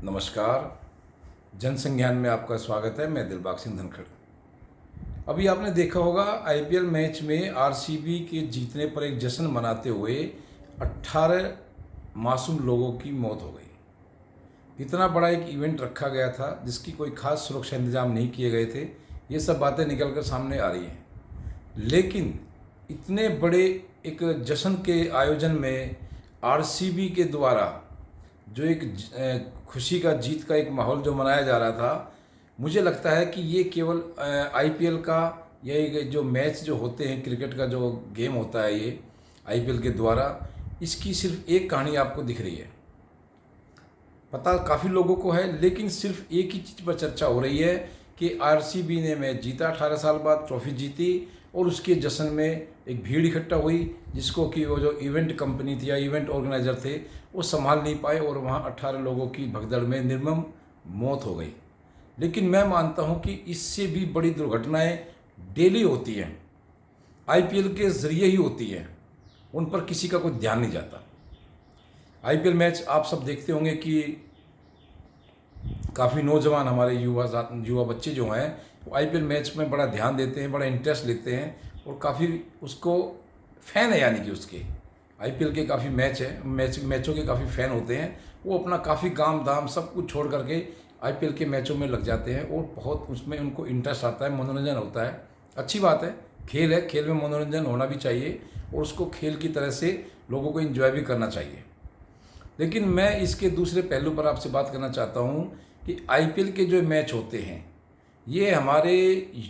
नमस्कार। जनसंज्ञान में आपका स्वागत है। मैं दिलबाग सिंह धनखड़। अभी आपने देखा होगा आईपीएल मैच में आरसीबी के जीतने पर एक जश्न मनाते हुए 18 मासूम लोगों की मौत हो गई। इतना बड़ा एक इवेंट रखा गया था जिसकी कोई खास सुरक्षा इंतजाम नहीं किए गए थे। ये सब बातें निकल कर सामने आ रही हैं, लेकिन इतने बड़े एक जश्न के आयोजन में आरसीबी के द्वारा जो एक खुशी का जीत का एक माहौल जो मनाया जा रहा था, मुझे लगता है कि ये केवल आईपीएल का या एक जो मैच जो होते हैं, क्रिकेट का जो गेम होता है ये आईपीएल के द्वारा, इसकी सिर्फ एक कहानी आपको दिख रही है। पता काफ़ी लोगों को है, लेकिन सिर्फ एक ही चीज़ पर चर्चा हो रही है कि आरसीबी ने मैच जीता, 18 साल बाद ट्रॉफी जीती, और उसके जश्न में एक भीड़ इकट्ठा हुई जिसको कि वो जो इवेंट कंपनी थी या इवेंट ऑर्गेनाइज़र थे वो संभाल नहीं पाए और वहाँ 18 लोगों की भगदड़ में निर्मम मौत हो गई। लेकिन मैं मानता हूँ कि इससे भी बड़ी दुर्घटनाएं डेली होती हैं, आईपीएल के ज़रिए ही होती हैं, उन पर किसी का कोई ध्यान नहीं जाता। आईपीएल मैच आप सब देखते होंगे कि काफ़ी नौजवान हमारे युवा बच्चे जो हैं वो आईपीएल मैच में बड़ा ध्यान देते हैं, बड़ा इंटरेस्ट लेते हैं और काफ़ी उसको फ़ैन है, यानी कि उसके आईपीएल के काफ़ी मैचों के काफ़ी फ़ैन होते हैं। वो अपना काफ़ी काम धाम सब कुछ छोड़ करके आईपीएल के मैचों में लग जाते हैं और बहुत उसमें उनको इंटरेस्ट आता है, मनोरंजन होता है। अच्छी बात है, खेल है, खेल में मनोरंजन होना भी चाहिए और उसको खेल की तरह से लोगों को एंजॉय भी करना चाहिए। लेकिन मैं इसके दूसरे पहलू पर आपसे बात करना चाहता हूँ कि आईपीएल के जो मैच होते हैं ये हमारे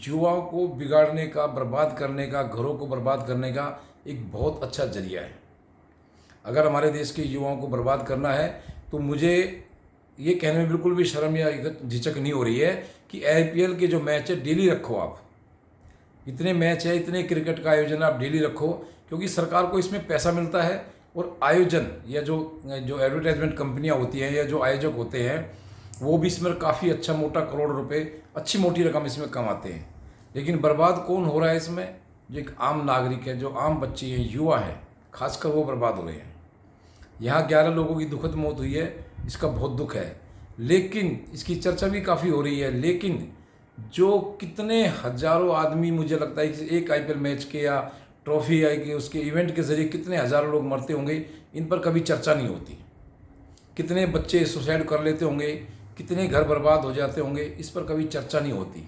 युवाओं को बिगाड़ने का, बर्बाद करने का, घरों को बर्बाद करने का एक बहुत अच्छा जरिया है। अगर हमारे देश के युवाओं को बर्बाद करना है तो मुझे ये कहने में बिल्कुल भी शर्म या झिझक नहीं हो रही है कि आईपीएल के जो मैच है डेली रखो। आप इतने मैच है, इतने क्रिकेट का आयोजन आप डेली रखो, क्योंकि सरकार को इसमें पैसा मिलता है और आयोजन या जो एडवर्टाइजमेंट कंपनियां होती हैं या जो आयोजक होते हैं वो भी इसमें काफ़ी अच्छा मोटा करोड़ रुपए, अच्छी मोटी रकम इसमें कमाते हैं। लेकिन बर्बाद कौन हो रहा है इसमें? जो एक आम नागरिक है, जो आम बच्चे हैं, युवा है, खासकर वो बर्बाद हो रहे हैं। यहाँ 11 लोगों की दुखद मौत हुई है, इसका बहुत दुख है, लेकिन इसकी चर्चा भी काफ़ी हो रही है। लेकिन जो कितने हजारों आदमी, मुझे लगता है कि एक आईपीएल मैच के या ट्रॉफी आएगी उसके इवेंट के ज़रिए कितने हज़ारों लोग मरते होंगे, इन पर कभी चर्चा नहीं होती। कितने बच्चे सुसाइड कर लेते होंगे, कितने घर बर्बाद हो जाते होंगे, इस पर कभी चर्चा नहीं होती।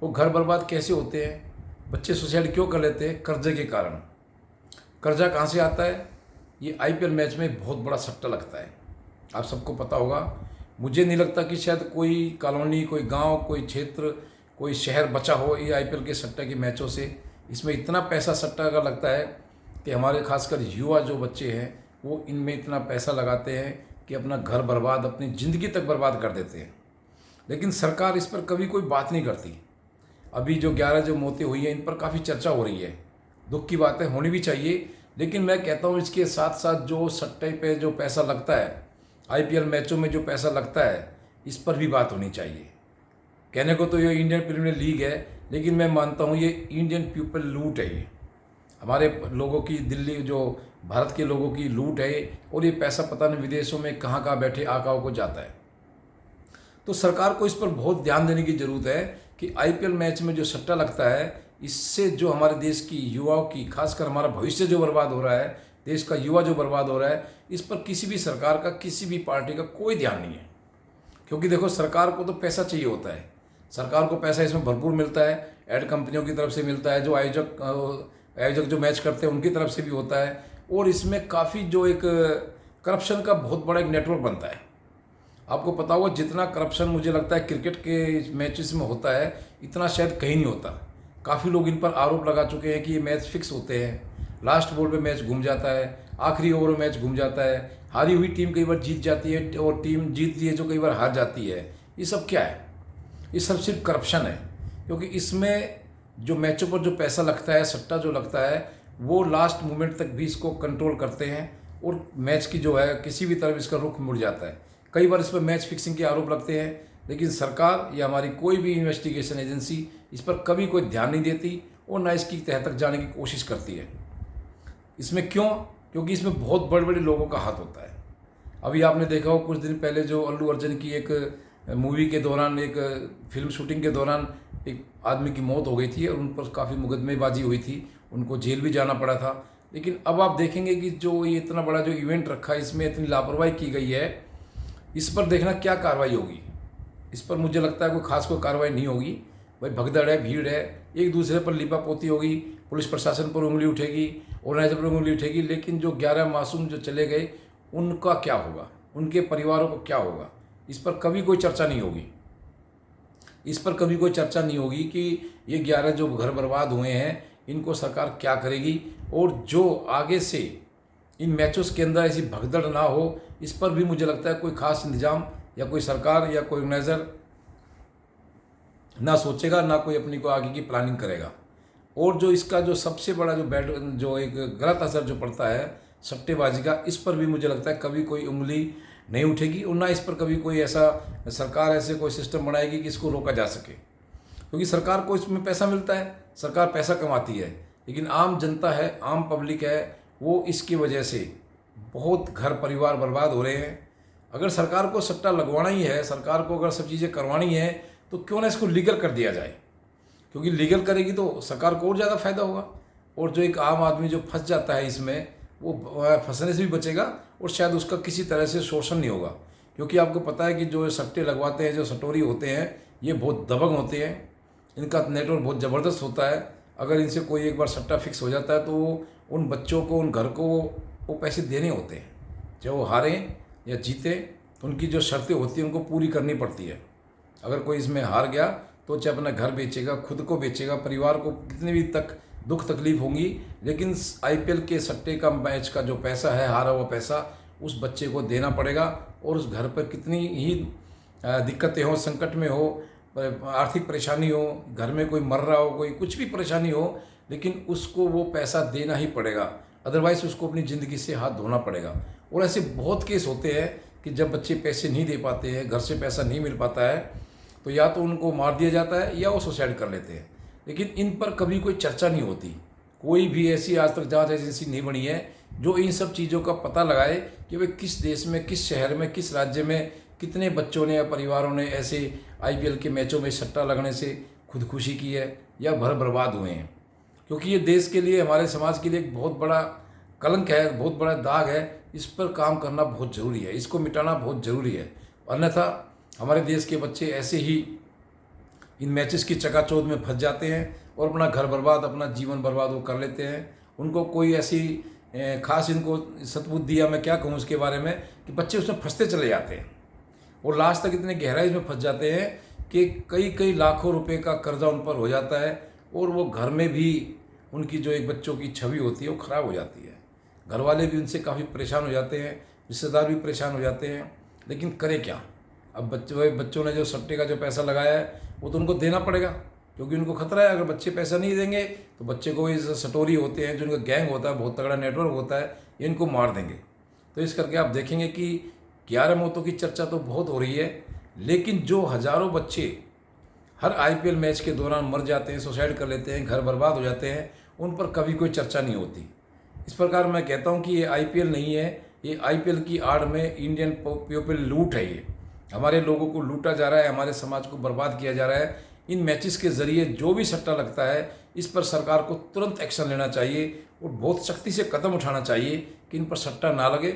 वो घर बर्बाद कैसे होते हैं, बच्चे सुसाइड क्यों कर लेते हैं? कर्जे के कारण। कर्जा कहाँ से आता है? ये आईपीएल मैच में बहुत बड़ा सट्टा लगता है, आप सबको पता होगा। मुझे नहीं लगता कि शायद कोई कॉलोनी, कोई गांव, कोई क्षेत्र, कोई शहर बचा हो ये आईपीएल के सट्टे के मैचों से। इसमें इतना पैसा सट्टा का लगता है कि हमारे खासकर युवा जो बच्चे हैं वो इनमें इतना पैसा लगाते हैं कि अपना घर बर्बाद, अपनी ज़िंदगी तक बर्बाद कर देते हैं। लेकिन सरकार इस पर कभी कोई बात नहीं करती। अभी जो 11 जो मौतें हुई हैं इन पर काफ़ी चर्चा हो रही है, दुख की बातें होनी भी चाहिए। लेकिन मैं कहता हूँ इसके साथ साथ जो सट्टे पे जो पैसा लगता है, आईपीएल मैचों में जो पैसा लगता है, इस पर भी बात होनी चाहिए। कहने को तो ये इंडियन प्रीमियर लीग है, लेकिन मैं मानता हूँ ये इंडियन पीपल लूट है। ये हमारे लोगों की, दिल्ली जो भारत के लोगों की लूट है, और ये पैसा पता नहीं विदेशों में कहाँ कहाँ बैठे आकाओं को जाता है। तो सरकार को इस पर बहुत ध्यान देने की ज़रूरत है कि आईपीएल मैच में जो सट्टा लगता है, इससे जो हमारे देश की युवाओं की, खासकर हमारा भविष्य जो बर्बाद हो रहा है, देश का युवा जो बर्बाद हो रहा है, इस पर किसी भी सरकार का, किसी भी पार्टी का कोई ध्यान नहीं है। क्योंकि देखो, सरकार को तो पैसा चाहिए होता है, सरकार को पैसा इसमें भरपूर मिलता है, एड कंपनियों की तरफ से मिलता है, जो आयोजक जो मैच करते हैं उनकी तरफ से भी होता है, और इसमें काफ़ी जो एक करप्शन का बहुत बड़ा एक नेटवर्क बनता है। आपको पता होगा जितना करप्शन मुझे लगता है क्रिकेट के मैचेस में होता है, इतना शायद कहीं नहीं होता। काफ़ी लोग इन पर आरोप लगा चुके हैं कि ये मैच फिक्स होते हैं, लास्ट बॉल पे मैच घूम जाता है, आखिरी ओवर में मैच घूम जाता है, हारी हुई टीम कई बार जीत जाती है और टीम जीतती है जो कई बार हार जाती है। ये सब क्या है? ये सब सिर्फ करप्शन है। क्योंकि इसमें जो मैचों पर जो पैसा लगता है, सट्टा जो लगता है, वो लास्ट मोमेंट तक भी इसको कंट्रोल करते हैं और मैच की जो है किसी भी तरफ इसका रुख मुड़ जाता है। कई बार इस पर मैच फिक्सिंग के आरोप लगते हैं, लेकिन सरकार या हमारी कोई भी इन्वेस्टिगेशन एजेंसी इस पर कभी कोई ध्यान नहीं देती और ना इसकी तह तक जाने की कोशिश करती है। इसमें क्यों? क्योंकि इसमें बहुत बड़े बड़े लोगों का हाथ होता है। अभी आपने देखा हो कुछ दिन पहले जो अल्लू अर्जुन की एक मूवी के दौरान, एक फिल्म शूटिंग के दौरान एक आदमी की मौत हो गई थी और उन पर काफ़ी मुकदमेबाजी हुई थी, उनको जेल भी जाना पड़ा था। लेकिन अब आप देखेंगे कि जो ये इतना बड़ा जो इवेंट रखा है, इसमें इतनी लापरवाही की गई है, इस पर देखना क्या कार्रवाई होगी। इस पर मुझे लगता है कोई कार्रवाई नहीं होगी। भाई भगदड़ है, भीड़ है, एक दूसरे पर लिपापोती होगी, पुलिस प्रशासन पर उंगली उठेगी, ऑर्गेनाइजर पर उंगली उठेगी, लेकिन जो 11 मासूम जो चले गए उनका क्या होगा, उनके परिवारों को क्या होगा, इस पर कभी कोई चर्चा नहीं होगी। इस पर कभी कोई चर्चा नहीं होगी कि ये 11 जो घर बर्बाद हुए हैं इनको सरकार क्या करेगी, और जो आगे से इन मैचों के अंदर ऐसी भगदड़ ना हो, इस पर भी मुझे लगता है कोई खास इंतजाम या कोई सरकार या कोई ऑर्गेनाइजर ना सोचेगा, ना कोई अपनी को आगे की प्लानिंग करेगा। और जो इसका जो सबसे बड़ा जो एक गलत असर जो पड़ता है सट्टेबाजी का, इस पर भी मुझे लगता है कभी कोई उंगली नहीं उठेगी, और ना इस पर कभी कोई ऐसा सरकार ऐसे कोई सिस्टम बनाएगी कि इसको रोका जा सके। क्योंकि सरकार को इसमें पैसा मिलता है, सरकार पैसा कमाती है, लेकिन आम जनता है, आम पब्लिक है, वो इसकी वजह से बहुत घर परिवार बर्बाद हो रहे हैं। अगर सरकार को सट्टा लगवाना ही है, सरकार को अगर सब चीज़ें करवानी है, तो क्यों ना इसको लीगल कर दिया जाए, क्योंकि लीगल करेगी तो सरकार को और ज़्यादा फायदा होगा, और जो एक आम आदमी जो फंस जाता है इसमें, वो फंसने से भी बचेगा, और शायद उसका किसी तरह से शोषण नहीं होगा। क्योंकि आपको पता है कि जो सट्टे लगवाते हैं, जो सटोरी होते हैं, ये बहुत दबंग होते हैं, इनका नेटवर्क बहुत ज़बरदस्त होता है। अगर इनसे कोई एक बार सट्टा फिक्स हो जाता है तो उन बच्चों को, उन घर को वो पैसे देने होते हैं, चाहे वो हारें या जीतें, तो उनकी जो शर्तें होती हैं उनको पूरी करनी पड़ती है। अगर कोई इसमें हार गया तो चाहे अपना घर बेचेगा, खुद को बेचेगा, परिवार को कितनी भी तक दुख तकलीफ होंगी, लेकिन आईपीएल के सट्टे का मैच का जो पैसा है, हारा हुआ पैसा, उस बच्चे को देना पड़ेगा। और उस घर पर कितनी ही दिक्कतें हो, संकट में हो, आर्थिक परेशानी हो, घर में कोई मर रहा हो, कोई कुछ भी परेशानी हो, लेकिन उसको वो पैसा देना ही पड़ेगा, अदरवाइज़ उसको अपनी ज़िंदगी से हाथ धोना पड़ेगा। और ऐसे बहुत केस होते हैं कि जब बच्चे पैसे नहीं दे पाते हैं, घर से पैसा नहीं मिल पाता है, तो या तो उनको मार दिया जाता है या वो सुसाइड कर लेते हैं। लेकिन इन पर कभी कोई चर्चा नहीं होती। कोई भी ऐसी आज तक जांच एजेंसी नहीं बनी है जो इन सब चीज़ों का पता लगाए कि वे किस देश में, किस शहर में, किस राज्य में कितने बच्चों ने या परिवारों ने ऐसे आईपीएल के मैचों में सट्टा लगने से खुदकुशी की है या भर बर्बाद हुए हैं। क्योंकि ये देश के लिए, हमारे समाज के लिए एक बहुत बड़ा कलंक है, बहुत बड़ा दाग है। इस पर काम करना बहुत ज़रूरी है, इसको मिटाना बहुत ज़रूरी है। अन्यथा हमारे देश के बच्चे ऐसे ही इन मैचेस की चकाचौंध में फंस जाते हैं और अपना घर बर्बाद, अपना जीवन बर्बाद वो कर लेते हैं। उनको कोई ऐसी खास इनको सद्बुद्धि, या मैं क्या कहूँ उसके बारे में, कि बच्चे उसमें फंसते चले जाते हैं और लास्ट तक इतने गहराई में फंस जाते हैं कि कई कई लाखों रुपए का कर्जा उन पर हो जाता है, और वो घर में भी उनकी जो एक बच्चों की छवि होती है वो ख़राब हो जाती है। घर वाले भी उनसे काफ़ी परेशान हो जाते हैं, रिश्तेदार भी परेशान हो जाते हैं। लेकिन करें क्या? अब बच्चों ने जो सट्टे का जो पैसा लगाया है वो तो उनको देना पड़ेगा, क्योंकि उनको खतरा है, अगर बच्चे पैसा नहीं देंगे तो बच्चे को ये सटोरी होते हैं, जो उनका गैंग होता है, बहुत तगड़ा नेटवर्क होता है, ये इनको मार देंगे। तो इस करके आप देखेंगे कि 11 मौतों की चर्चा तो बहुत हो रही है, लेकिन जो हज़ारों बच्चे हर आईपीएल मैच के दौरान मर जाते हैं, सुसाइड कर लेते हैं, घर बर्बाद हो जाते हैं, उन पर कभी कोई चर्चा नहीं होती। इस प्रकार मैं कहता हूँ कि ये आईपीएल नहीं है, ये आईपीएल की आड़ में इंडियन पीपल लूट है। ये हमारे लोगों को लूटा जा रहा है, हमारे समाज को बर्बाद किया जा रहा है। इन मैचेस के ज़रिए जो भी सट्टा लगता है, इस पर सरकार को तुरंत एक्शन लेना चाहिए और बहुत सख्ती से कदम उठाना चाहिए कि इन पर सट्टा ना लगे,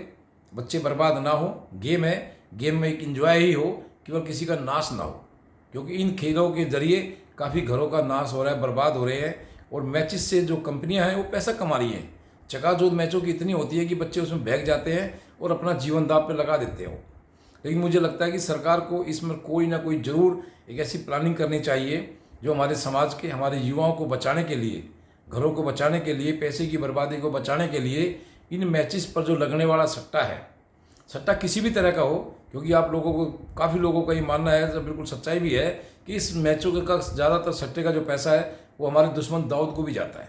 बच्चे बर्बाद ना हो। गेम है, गेम में एक इंजॉय ही हो, केवल किसी का नाश ना हो, क्योंकि इन खेलों के ज़रिए काफ़ी घरों का नाश हो रहा है, बर्बाद हो रहे हैं। और मैचेस से जो कंपनियां हैं वो पैसा कमा रही हैं। चकाचौंध मैचों की इतनी होती है कि बच्चे उसमें बहक जाते हैं और अपना जीवन दांव पे लगा देते हैं। लेकिन मुझे लगता है कि सरकार को इसमें कोई ना कोई ज़रूर एक ऐसी प्लानिंग करनी चाहिए जो हमारे समाज के, हमारे युवाओं को बचाने के लिए, घरों को बचाने के लिए, पैसे की बर्बादी को बचाने के लिए इन मैचेस पर जो लगने वाला सट्टा है, सट्टा किसी भी तरह का हो, क्योंकि आप लोगों को, काफ़ी लोगों का ये मानना है, जो बिल्कुल सच्चाई भी है, कि इस मैचों का ज़्यादातर सट्टे का जो पैसा है वो हमारे दुश्मन दाऊद को भी जाता है।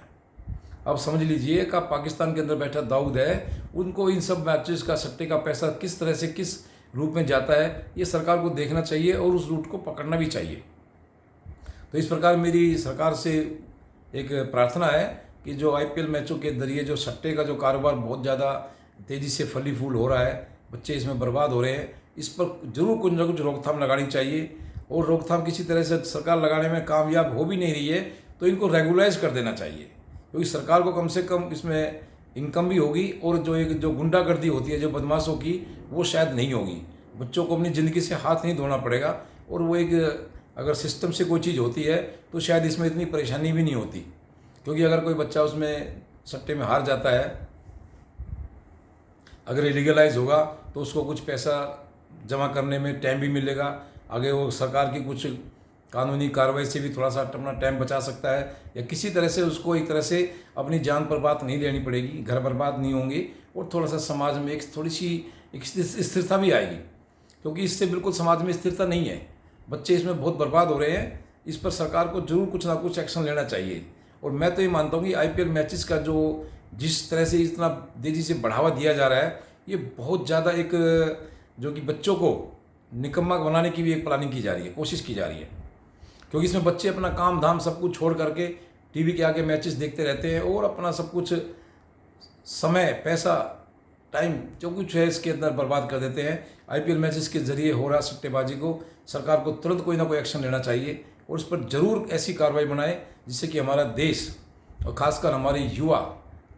अब समझ लीजिए कि पाकिस्तान के अंदर बैठा दाऊद है, उनको इन सब मैचेस का सट्टे का पैसा किस तरह से, किस रूप में जाता है, ये सरकार को देखना चाहिए और उस रूट को पकड़ना भी चाहिए। तो इस प्रकार मेरी सरकार से एक प्रार्थना है कि जो आईपीएल मैचों के जरिए जो सट्टे का जो कारोबार बहुत ज़्यादा तेज़ी से फली फूल हो रहा है, बच्चे इसमें बर्बाद हो रहे हैं। इस पर जरूर कुछ ना कुछ रोकथाम लगानी चाहिए, और रोकथाम किसी तरह से सरकार लगाने में कामयाब हो भी नहीं रही है तो इनको रेगुलाइज कर देना चाहिए, क्योंकि सरकार को कम से कम इसमें इनकम भी होगी, और जो गुंडागर्दी होती है जो बदमाशों की, वो शायद नहीं होगी। बच्चों को अपनी ज़िंदगी से हाथ नहीं धोना पड़ेगा, और वो अगर सिस्टम से कोई चीज़ होती है तो शायद इसमें इतनी परेशानी भी नहीं होती, क्योंकि अगर कोई बच्चा उसमें सट्टे में हार जाता है, अगर इलीगलाइज होगा तो उसको कुछ पैसा जमा करने में टाइम भी मिलेगा, आगे वो सरकार की कुछ कानूनी कार्रवाई से भी थोड़ा सा अपना टाइम बचा सकता है, या किसी तरह से उसको एक तरह से अपनी जान बर्बाद नहीं लेनी पड़ेगी, घर बर्बाद नहीं होंगे, और थोड़ा सा समाज में एक थोड़ी सी एक स्थिरता भी आएगी, क्योंकि इससे बिल्कुल समाज में स्थिरता नहीं है। बच्चे इसमें बहुत बर्बाद हो रहे हैं, इस पर सरकार को जरूर कुछ ना कुछ एक्शन लेना चाहिए। और मैं तो ये मानता हूँ कि IPL मैचेस का जो जिस तरह से इतना तेज़ी से बढ़ावा दिया जा रहा है, ये बहुत ज़्यादा एक जो कि बच्चों को निकम्मा बनाने की भी एक प्लानिंग की जा रही है, कोशिश की जा रही है, क्योंकि इसमें बच्चे अपना काम धाम सब कुछ छोड़ करके टीवी के आगे मैचेस देखते रहते हैं, और अपना सब कुछ समय, पैसा, टाइम जो कुछ है इसके अंदर बर्बाद कर देते हैं। IPL मैचेस के जरिए हो रहा सट्टेबाजी को सरकार को तुरंत कोई ना कोई एक्शन लेना चाहिए, और उस पर ज़रूर ऐसी कार्रवाई बनाए जिससे कि हमारा देश, और ख़ासकर हमारे युवा,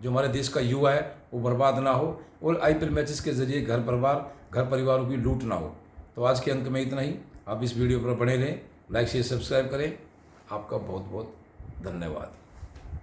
जो हमारे देश का युवा है, वो बर्बाद ना हो, और IPL मैचेस के ज़रिए घर परिवारों की लूट ना हो। तो आज के अंक में इतना ही। आप इस वीडियो पर बने रहें, लाइक शेयर सब्सक्राइब करें। आपका बहुत बहुत धन्यवाद।